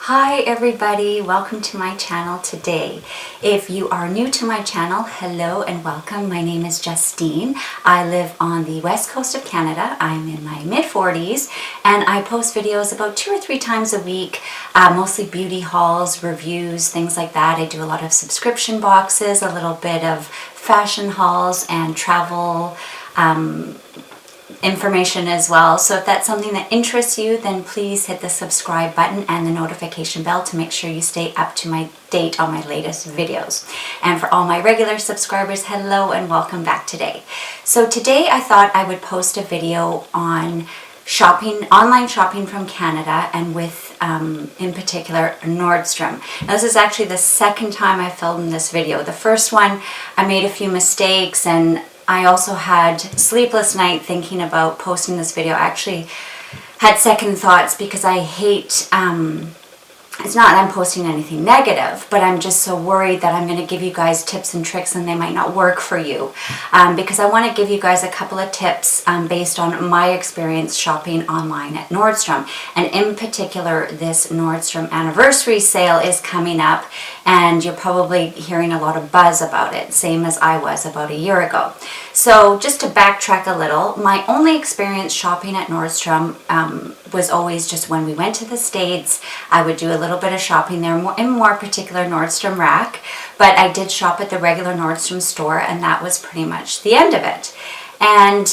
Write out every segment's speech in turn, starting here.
Hi everybody, welcome to my channel today. If you are new to my channel, hello and welcome. My name is Justine. I live on the west coast of Canada. I'm in my mid-40s and I post videos about 2 or 3 times a week, mostly beauty hauls, reviews, things like that. I do a lot of subscription boxes, a little bit of fashion hauls and travel information as well. So if that's something that interests you, then please hit the subscribe button and the notification bell to make sure you stay up to date on my latest videos. And for all my regular subscribers, hello and welcome back today. So today I thought I would post a video on online shopping from Canada, and with in particular Nordstrom. Now this is actually the second time I filmed this video. The first one I made a few mistakes and I also had sleepless night thinking about posting this video. I actually had second thoughts because I hate, it's not that I'm posting anything negative, but I'm just so worried that I'm going to give you guys tips and tricks and they might not work for you. Because I want to give you guys a couple of tips based on my experience shopping online at Nordstrom. And in particular, this Nordstrom Anniversary sale is coming up and you're probably hearing a lot of buzz about it, same as I was about a year ago. So just to backtrack a little, my only experience shopping at Nordstrom was always just when we went to the States. I would do a little bit of shopping there, in more particular Nordstrom Rack, but I did shop at the regular Nordstrom store and that was pretty much the end of it. And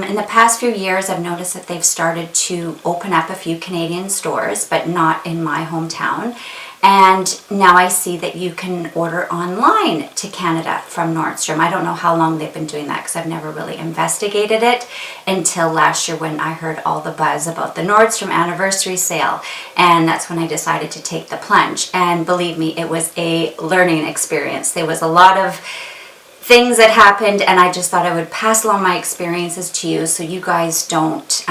in the past few years, I've noticed that they've started to open up a few Canadian stores, but not in my hometown. And now I see that you can order online to Canada from Nordstrom. I don't know how long they've been doing that because I've never really investigated it until last year when I heard all the buzz about the Nordstrom Anniversary sale. And that's when I decided to take the plunge. And believe me, it was a learning experience. There was a lot of things that happened and I just thought I would pass along my experiences to you so you guys don't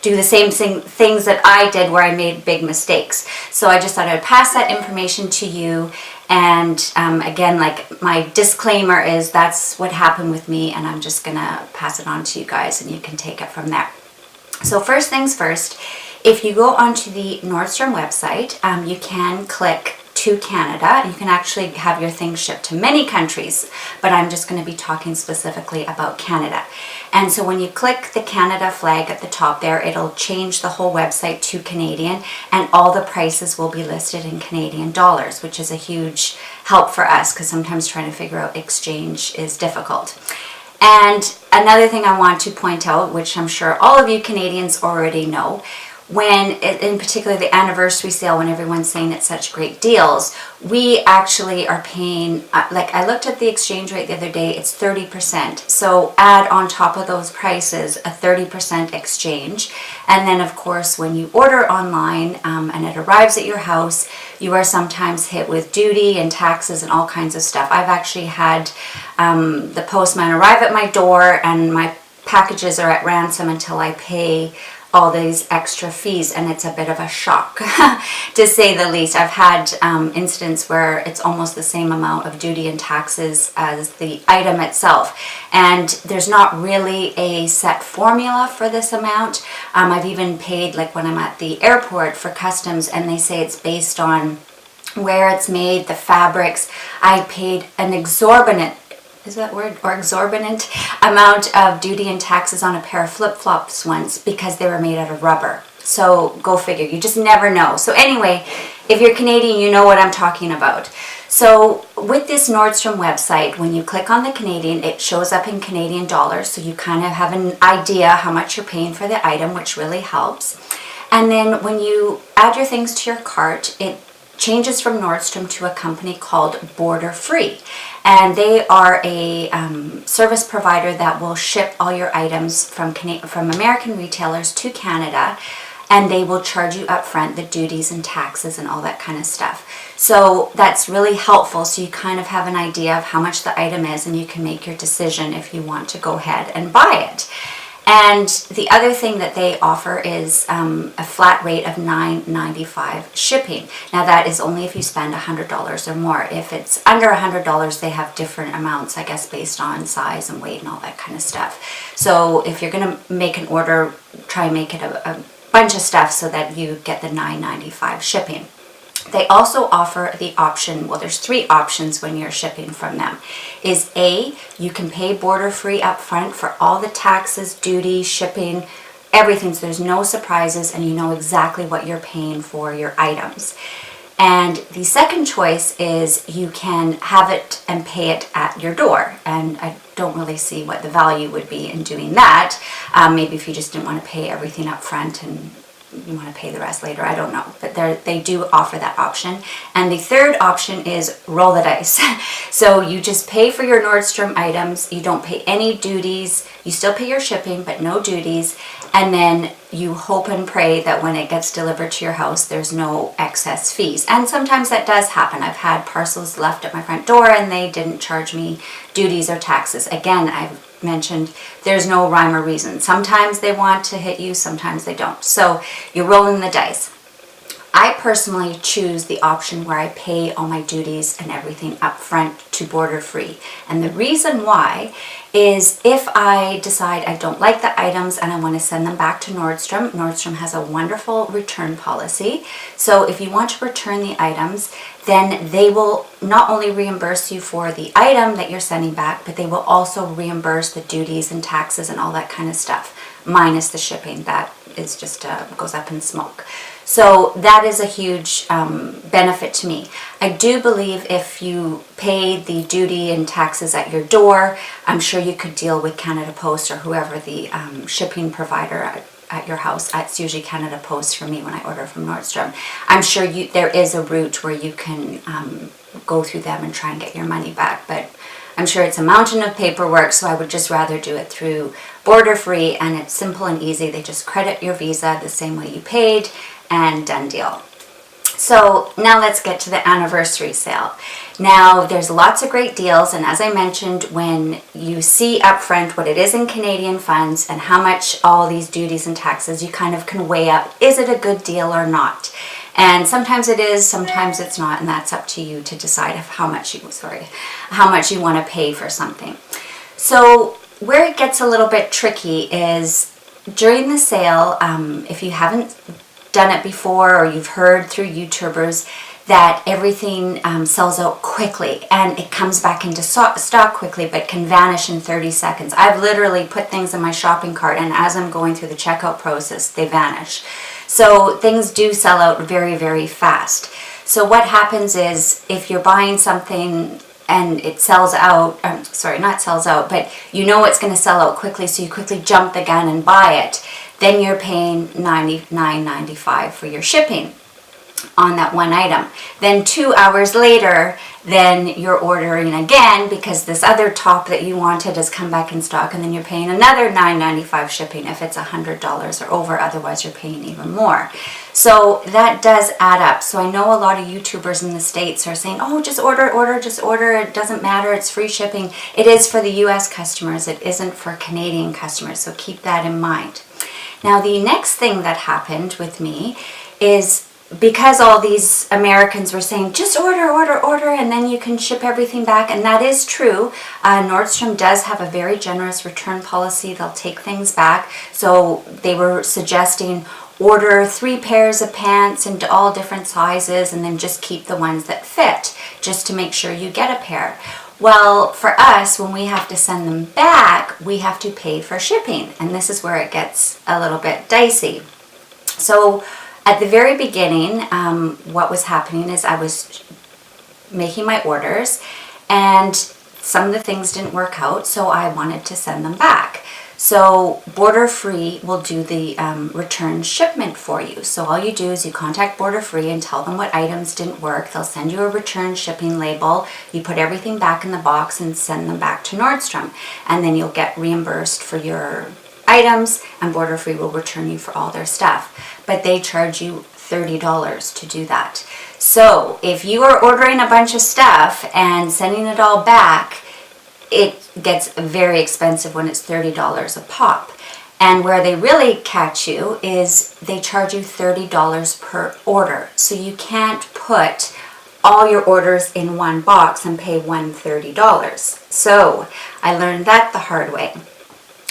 do the same things that I did where I made big mistakes. So I just thought I would pass that information to you. And again, like my disclaimer is that's what happened with me and I'm just gonna pass it on to you guys and you can take it from there. So first things first, if you go onto the Nordstrom website, you can click to Canada and you can actually have your things shipped to many countries, but I'm just going to be talking specifically about Canada. And so when you click the Canada flag at the top there, it'll change the whole website to Canadian and all the prices will be listed in Canadian dollars, which is a huge help for us because sometimes trying to figure out exchange is difficult. And another thing I want to point out, which I'm sure all of you Canadians already know, when, in particular the anniversary sale, when everyone's saying it's such great deals, we actually are paying, like I looked at the exchange rate the other day, it's 30%. So add on top of those prices a 30% exchange. And then of course when you order online and it arrives at your house, you are sometimes hit with duty and taxes and all kinds of stuff. I've actually had the postman arrive at my door and my packages are at ransom until I pay all these extra fees, and it's a bit of a shock to say the least. I've had incidents where it's almost the same amount of duty and taxes as the item itself, and there's not really a set formula for this amount. I've even paid, like when I'm at the airport for customs and they say it's based on where it's made, the fabrics. I paid an exorbitant exorbitant amount of duty and taxes on a pair of flip-flops once because they were made out of rubber. So go figure, you just never know. So anyway, if you're Canadian, you know what I'm talking about. So with this Nordstrom website, when you click on the Canadian, it shows up in Canadian dollars, so you kind of have an idea how much you're paying for the item, which really helps. And then when you add your things to your cart, it changes from Nordstrom to a company called BorderFree, and they are a service provider that will ship all your items from American retailers to Canada, and they will charge you upfront the duties and taxes and all that kind of stuff. So that's really helpful, so you kind of have an idea of how much the item is and you can make your decision if you want to go ahead and buy it. And the other thing that they offer is a flat rate of $9.95 shipping. Now that is only if you spend $100 or more. If it's under $100, they have different amounts, I guess, based on size and weight and all that kind of stuff. So if you're going to make an order, try and make it a bunch of stuff so that you get the $9.95 shipping. They also offer the option, well, there's 3 options when you're shipping from them. Is A, you can pay BorderFree up front for all the taxes, duties, shipping, everything, so there's no surprises and you know exactly what you're paying for your items. And the second choice is you can have it and pay it at your door. And I don't really see what the value would be in doing that. Maybe if you just didn't want to pay everything up front and you want to pay the rest later, I don't know. But they do offer that option. And the third option is roll the dice. So you just pay for your Nordstrom items. You don't pay any duties. You still pay your shipping, but no duties. And then you hope and pray that when it gets delivered to your house, there's no excess fees. And sometimes that does happen. I've had parcels left at my front door and they didn't charge me duties or taxes. Again, I've mentioned there's no rhyme or reason. Sometimes they want to hit you, sometimes they don't. So you're rolling the dice. I personally choose the option where I pay all my duties and everything up front to BorderFree. And the reason why is if I decide I don't like the items and I want to send them back to Nordstrom, Nordstrom has a wonderful return policy. So if you want to return the items, then they will not only reimburse you for the item that you're sending back, but they will also reimburse the duties and taxes and all that kind of stuff, minus the shipping. That is just goes up in smoke. So that is a huge benefit to me. I do believe if you pay the duty and taxes at your door, I'm sure you could deal with Canada Post or whoever the shipping provider at your house. It's usually Canada Post for me when I order from Nordstrom. I'm sure there is a route where you can go through them and try and get your money back, but I'm sure it's a mountain of paperwork, so I would just rather do it through BorderFree, and it's simple and easy. They just credit your Visa the same way you paid, and done deal. So now let's get to the anniversary sale. Now there's lots of great deals, and as I mentioned, when you see upfront what it is in Canadian funds and how much all these duties and taxes, you kind of can weigh up, is it a good deal or not? And sometimes it is, sometimes it's not, and that's up to you to decide how much you want to pay for something. So where it gets a little bit tricky is during the sale, if you haven't done it before or you've heard through YouTubers that everything sells out quickly and it comes back into stock quickly but can vanish in 30 seconds. I've literally put things in my shopping cart and as I'm going through the checkout process, they vanish. So things do sell out very, very fast. So what happens is if you're buying something and it sells out, not sells out, but you know it's going to sell out quickly, so you quickly jump the gun and buy it, then you're paying $99.95 for your shipping on that one item. Then 2 hours later, then you're ordering again because this other top that you wanted has come back in stock, and then you're paying another $9.95 shipping if it's $100 or over, otherwise you're paying even more. So that does add up. So I know a lot of YouTubers in the States are saying, oh, just order, it doesn't matter, it's free shipping. It is for the US customers, it isn't for Canadian customers, so keep that in mind. Now the next thing that happened with me is because all these Americans were saying, just order, and then you can ship everything back, and that is true. Nordstrom does have a very generous return policy. They'll take things back. So they were suggesting order 3 pairs of pants into all different sizes and then just keep the ones that fit, just to make sure you get a pair. Well, for us, when we have to send them back, we have to pay for shipping, and this is where it gets a little bit dicey. So at the very beginning, what was happening is I was making my orders and some of the things didn't work out, so I wanted to send them back. So BorderFree will do the return shipment for you. So all you do is you contact BorderFree and tell them what items didn't work. They'll send you a return shipping label. You put everything back in the box and send them back to Nordstrom. And then you'll get reimbursed for your items, and BorderFree will return you for all their stuff. But they charge you $30 to do that. So if you are ordering a bunch of stuff and sending it all back, it gets very expensive when it's $30 a pop. And where they really catch you is they charge you $30 per order. So you can't put all your orders in one box and pay $130. So I learned that the hard way.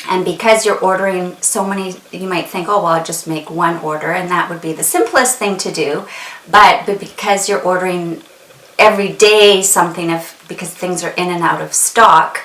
And because you're ordering so many, you might think, oh, well, I'll just make one order, and that would be the simplest thing to do. But because you're ordering every day something, because things are in and out of stock,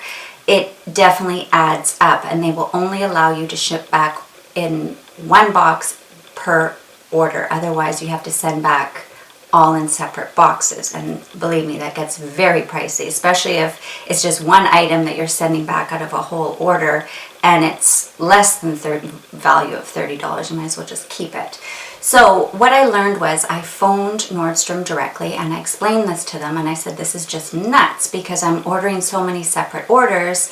it definitely adds up, and they will only allow you to ship back in one box per order. Otherwise, you have to send back all in separate boxes, and believe me, that gets very pricey, especially if it's just one item that you're sending back out of a whole order and it's less than value of $30. You might as well just keep it. So what I learned was I phoned Nordstrom directly and I explained this to them, and I said, this is just nuts because I'm ordering so many separate orders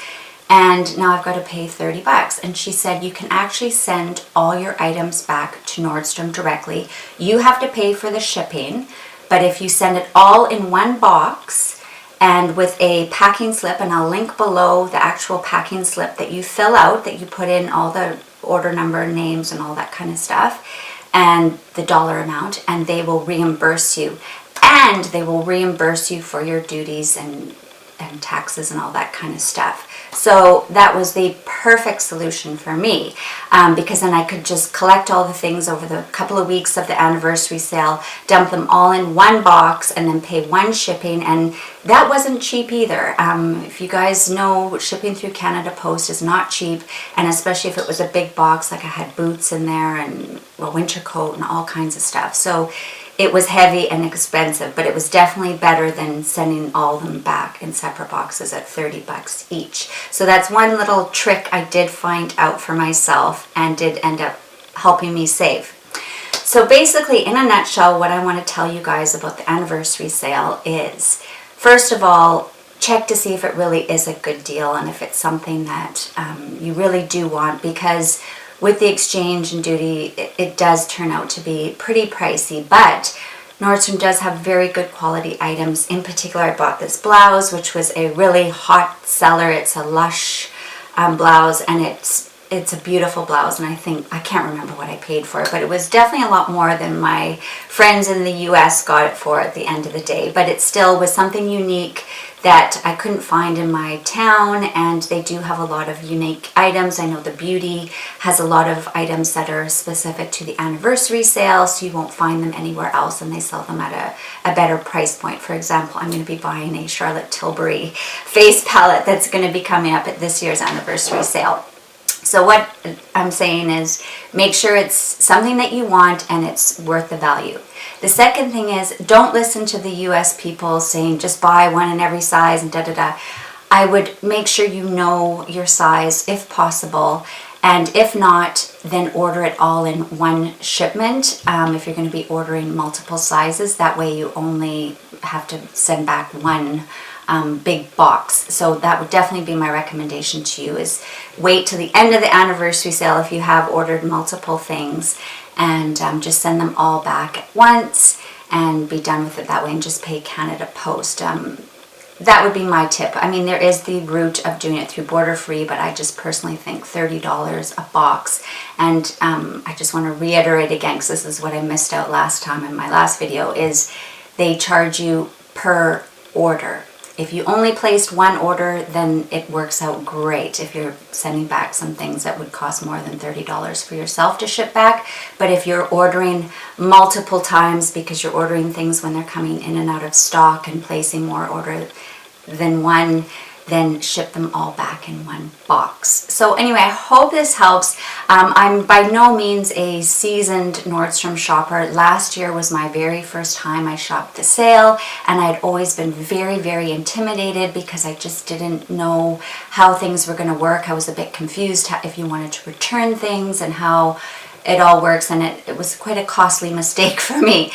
and now I've got to pay $30. And she said, you can actually send all your items back to Nordstrom directly. You have to pay for the shipping, but if you send it all in one box and with a packing slip, and I'll link below the actual packing slip that you fill out, that you put in all the order number, names, and all that kind of stuff, and the dollar amount, and they will reimburse you. And they will reimburse you for your duties and taxes and all that kind of stuff. So that was the perfect solution for me, because then I could just collect all the things over the couple of weeks of the anniversary sale, dump them all in one box, and then pay one shipping. And that wasn't cheap either. If you guys know, shipping through Canada Post is not cheap, and especially if it was a big box, like I had boots in there and a winter coat and all kinds of stuff. So it was heavy and expensive, but it was definitely better than sending all of them back in separate boxes at $30 each. So that's one little trick I did find out for myself and did end up helping me save. So basically, in a nutshell, what I want to tell you guys about the anniversary sale is, first of all, check to see if it really is a good deal and if it's something that you really do want, because with the exchange and duty, it does turn out to be pretty pricey, but Nordstrom does have very good quality items. In particular, I bought this blouse, which was a really hot seller. It's a Lush blouse, and it's a beautiful blouse, and I can't remember what I paid for it, but it was definitely a lot more than my friends in the US got it for at the end of the day. But it still was something unique that I couldn't find in my town, and they do have a lot of unique items. I know the Beauty has a lot of items that are specific to the anniversary sale, so you won't find them anywhere else, and they sell them at a better price point. For example, I'm going to be buying a Charlotte Tilbury face palette that's going to be coming up at this year's anniversary sale. So what I'm saying is, make sure it's something that you want and it's worth the value. The second thing is, don't listen to the US people saying just buy one in every size and da-da-da. I would make sure you know your size if possible, and if not, then order it all in one shipment. If you're going to be ordering multiple sizes, that way you only have to send back one big box. So that would definitely be my recommendation to you, is wait till the end of the anniversary sale if you have ordered multiple things, and just send them all back at once and be done with it that way, and just pay Canada Post. That would be my tip. I mean, there is the route of doing it through BorderFree, but I just personally think $30 a box. And I just want to reiterate again, because this is what I missed out last time in my last video, is they charge you per order. If you only placed one order, then it works out great if you're sending back some things that would cost more than $30 for yourself to ship back. But if you're ordering multiple times, because you're ordering things when they're coming in and out of stock and placing more order than one, then ship them all back in one box. So anyway, I hope this helps. I'm by no means a seasoned Nordstrom shopper. Last year was my very first time I shopped the sale, and I'd always been very, very intimidated because I just didn't know how things were going to work. I was a bit confused if you wanted to return things and how it all works, and it was quite a costly mistake for me.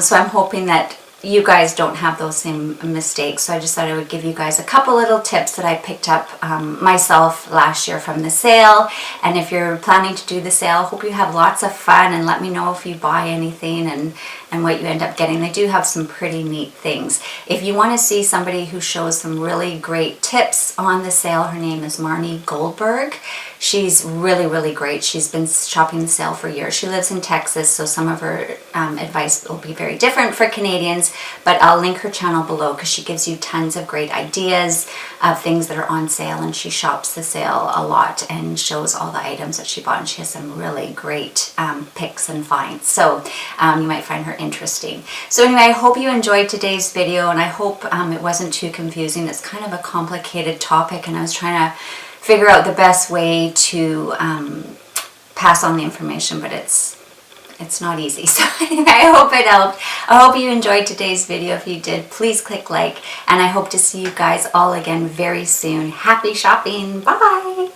So I'm hoping that you guys don't have those same mistakes. So I just thought I would give you guys a couple little tips that I picked up myself last year from the sale. And if you're planning to do the sale, hope you have lots of fun, and let me know if you buy anything and and what you end up getting. They do have some pretty neat things. If you want to see somebody who shows some really great tips on the sale, her name is Marnie Goldberg. She's really, really great. She's been shopping the sale for years. She lives in Texas, so some of her advice will be very different for Canadians, but I'll link her channel below because she gives you tons of great ideas of things that are on sale, and she shops the sale a lot and shows all the items that she bought, and she has some really great picks and finds. So you might find her interesting. So anyway, I hope you enjoyed today's video, and I hope it wasn't too confusing. It's kind of a complicated topic, and I was trying to figure out the best way to pass on the information, but it's not easy. So anyway, I hope it helped. I hope you enjoyed today's video. If you did, please click like, and I hope to see you guys all again very soon. Happy shopping. Bye.